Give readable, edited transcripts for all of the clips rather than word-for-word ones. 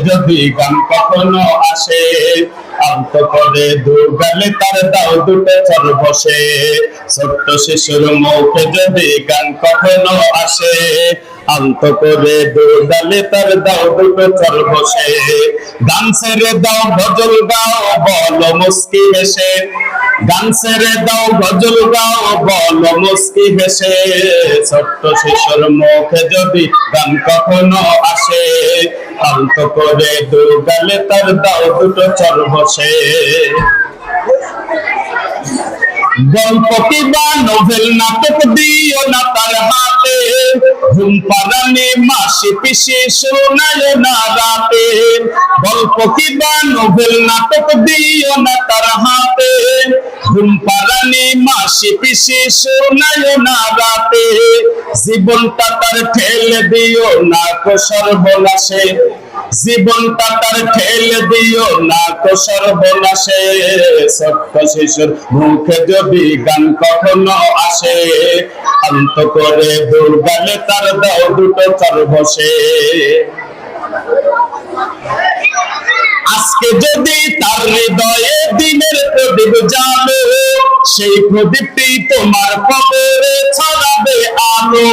যদি গান কখনো আসে, আন্ত করে দুগালে তার দাও দুটো চর বসে। ছোট্ট শিশুর মুখে যদি গান কখনো আসে, আন্ত করে দুগালে তার দাও দুটো চর বসে। গান ছেড়ে দাও গজল গাও বলো মুস্কি হেসে, গান ছেড়ে দাও গজল গাও বলো মুস্কি হেসে। ছোট্ট শিশুর মুখে যদি গান কখনো আসে, আন্ত করে দুগালে তার দাও দুটো চর বসে। গল্প কিবা নোভেল নাটক দিও না তার হাতে, ঘুম পাড়ানি মাসি পিসি শোনায় না রাতে। গল্প কিবা নোভেল নাটক দিও না তার হাতে, ঘুম পাড়ানি মাসি পিসি শোনায় না রাতে। জীবনটা তার ঠেলে দিও না কো সর্বনাশে, জীবনটা তার ঠেলে দিও না কো সর্বনাশে। ছোট্ট শিশুর মুখে যদি গান কখনো আসে, আন্ত করে দুগালে তার দাও দুটো চর বসে। আজকে যদি তার হৃদয়ে দিনের প্রদীপ জ্বালো, সেই প্রদীপটি তোমার কবরে ছড়াবে আলো।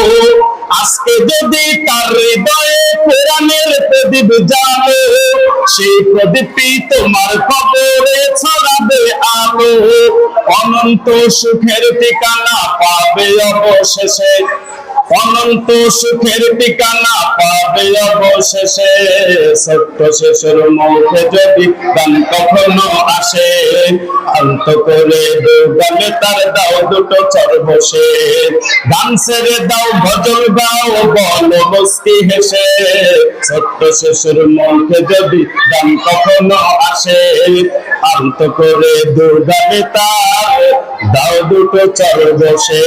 আজকে যদি তার হৃদয়ে কোরআনের প্রদীপ জ্বালো, সেই প্রদীপটি তোমার কবরে ছড়াবে আলো। অনন্ত সুখের ঠিকানা পাবে অবশেষে, অনন্ত সুখের ঠিকানা পাবে অবশেষে। ছোট্ট শিশুর মুখে যদি গান কখনো আসে, আন্ত করে দুগালে তার দাও দুটো চর বসে। গান ছেড়ে দাও গজল গাও বলো মুস্কি হেসে। ছোট্ট শিশুর মুখে যদি গান কখনো আসে, আন্ত করে দুগালে তার দাও দুটো চর বসে।